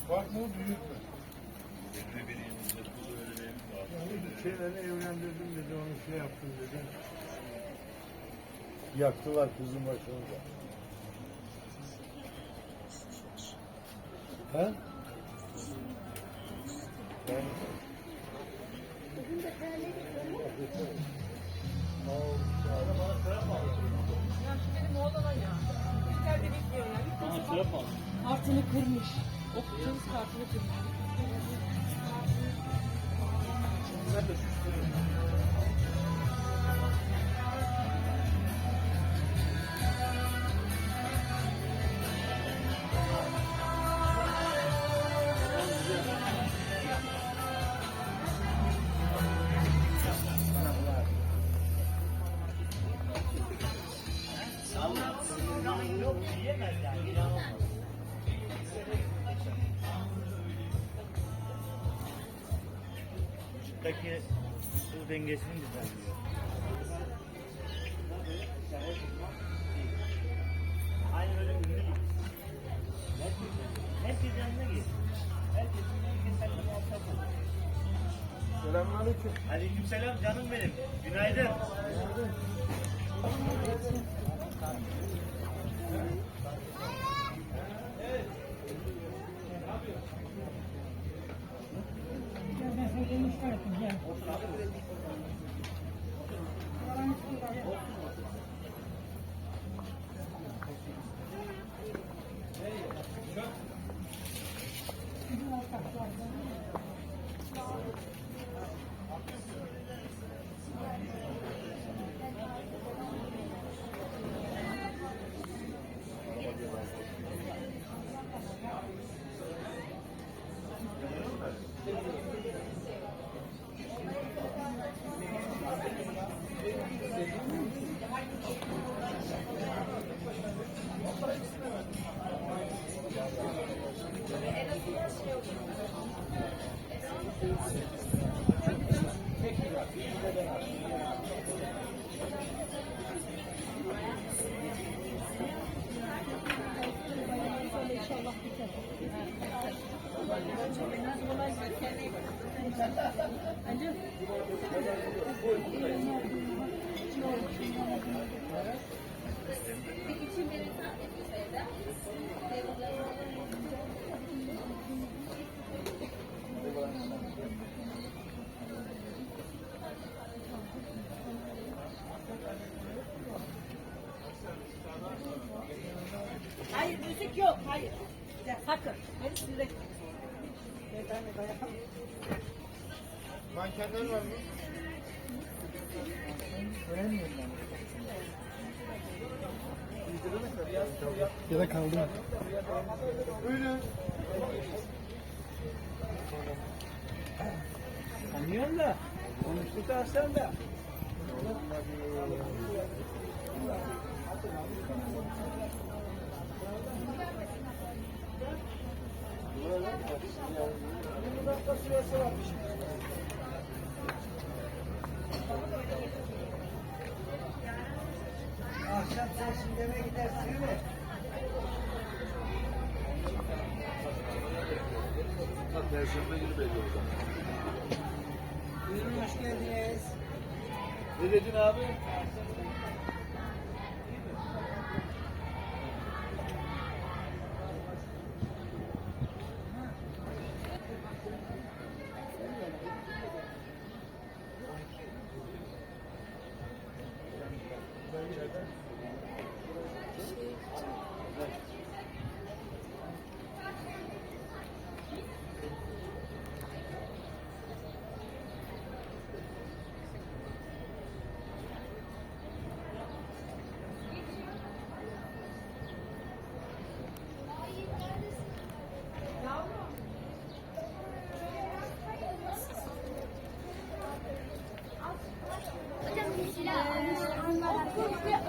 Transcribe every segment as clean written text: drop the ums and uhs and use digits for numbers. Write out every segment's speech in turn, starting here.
Ufak mı büyük mü? Bir şeyleri evlendirdim dedi, onu şey yaptım dedi. Yaktılar kızın başını da. He? Ben... Bugün de terledik öyle. Ya şu benim oğlana ya. İçeride bekliyor ya. Kartını kırmış. O kız kartını kırmış. Vücuttaki su dengesini düzenliyor. Aynı öyle ünlü gibi. Herkes yanına gir. Herkesin seninle muhatap olur. Selamünaleyküm. Aleykümselam canım benim. Günaydın. Hayır müzik yok. Hayır. Sakın. Beni size. Mankenler var mı? Beğenmiyorum ben. Ya da kaldı. Buyurun. Tanıyorsun da. Konuştuk Aslan da. Akşam sen şimdi eve gidersin değil mi? Perşembe günü belli olacak. Buyurun, hoş geldiniz. Ne dedin abi?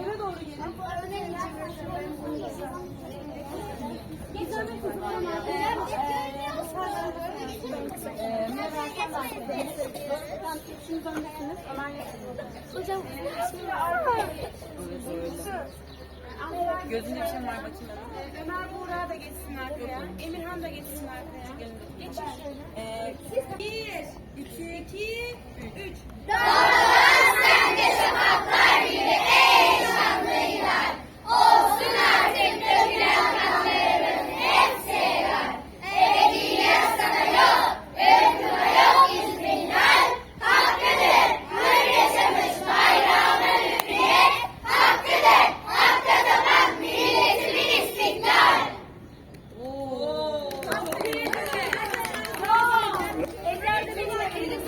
Öne doğru gelin. Hocam Gözünde bir şey var bakayım. Ömer Buğra da geçsin arkaya. Emirhan da geçsin arkaya. Geçin şöyle. 1, 2, 3. Evler de beni bekledim.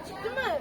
Çıktı mı?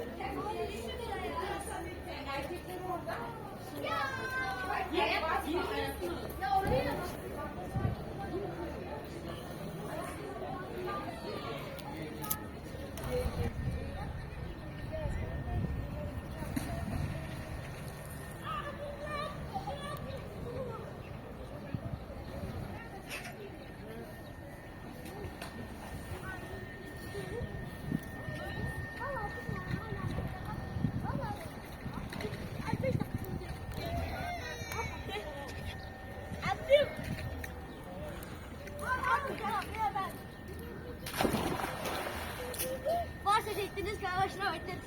Varsa çektiniz başına bekledik.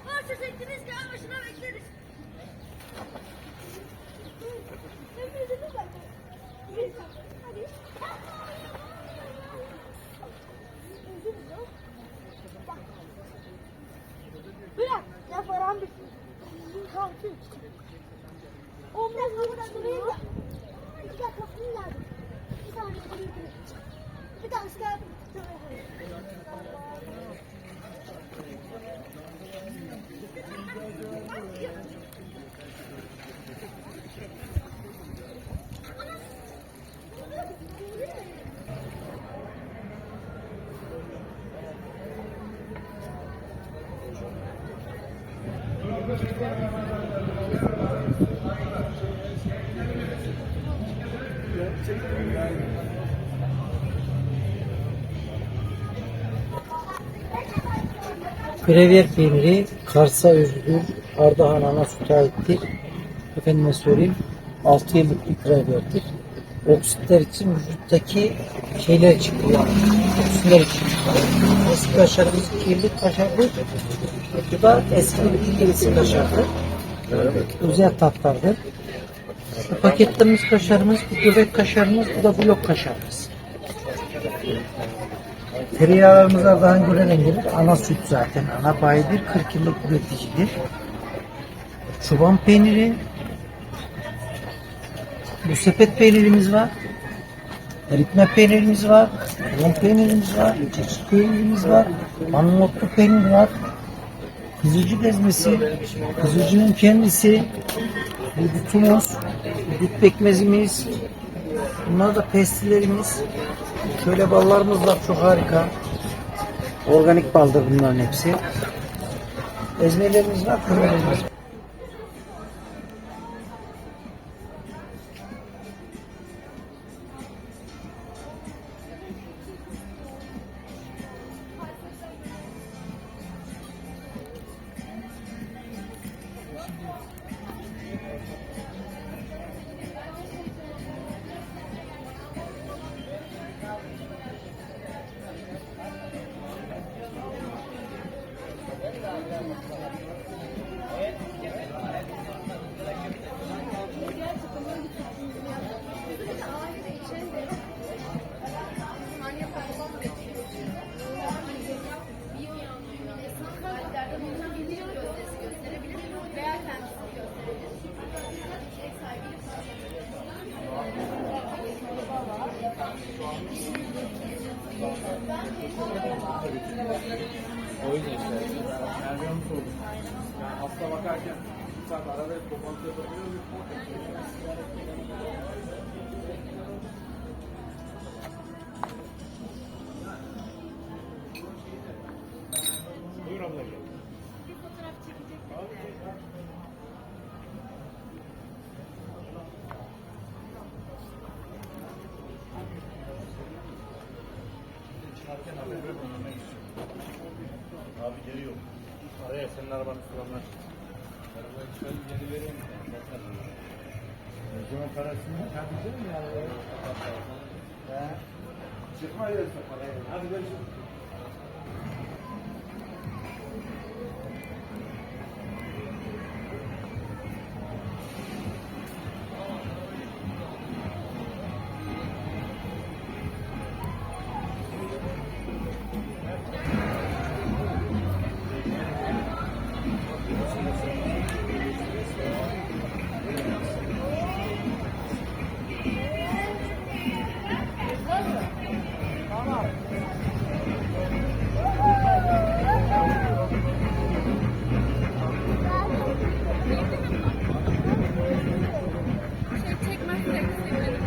Varsa çektiniz başına bekledik. Bırak ya param bitsin. Kalkın. Ondan buradan durayım da. Bir dakika kapıyı lazım. Bir saniye durayım. Bir tanesi daha. Gruyère peyniri Kars'a özgür Ardahan ana sütü aittir. Efendime söyleyeyim 6 yıllık bir Gruyère'dir. Oksitler için vücuttaki şeyler çıkıyor. Toksinler için. Eski kaşarımız 2 yıllık kaşardır. Bu da eski bir gerisi kaşardır. Özel tatlardır. Bu paketlerimiz kaşarımız, bu göbek kaşarımız, bu da blok kaşarımız. Tereyağlarımız Ardahan Göre'den gelir. Ana süt zaten. Ana bayidir. 40 yıllık üreticidir. Çoban peyniri. Bu sepet peynirimiz var. Eritme peynirimiz var. Ron peynirimiz var. Çeşit peynirimiz var. Anlotlu peynir var. Kuzucu ezmesi. Kuzucunun kendisi. Bu dutumuz. Dut pekmezimiz. Bunlar da pestillerimiz. Şöyle ballarımız var, çok harika. Organik baldır bunların hepsi. Ezmelerimiz var, kömelerimiz var. Evet. O yüzden işte. Merve Hanım sordu. Yani hasta bakarken bir saat arada toplantı yapabiliyor muyum? Buyur abla gel. Bir fotoğraf çekecektik de. Çıkarken haberi ver bana ben istiyorum. Abi geri yok. Araya senin arabanı kullanmak. Arabayı çıkarıp geri vereyim mi? O zaman parasını kendisi mi yani? He? Çıkma yerse parayı. Hadi görüşürüz. Çekmezsek sevinirim.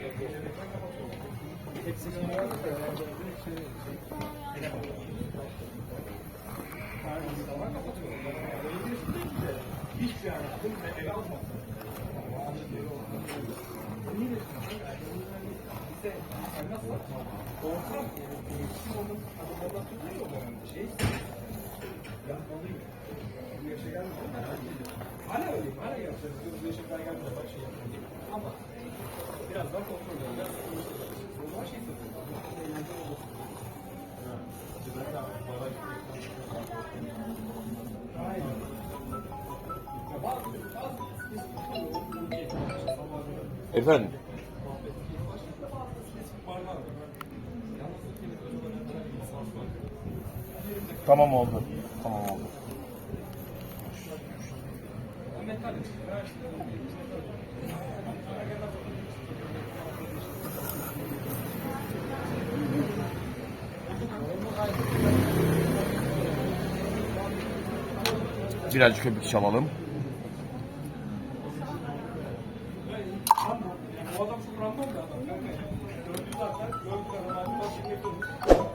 Çekmeyelim de. Efendim? Tamam oldu. Tamam oldu. Birazcık köpük çalalım. Bu adam çok random bir adam. Gördüğü zaten gördüğü adam. Başka bir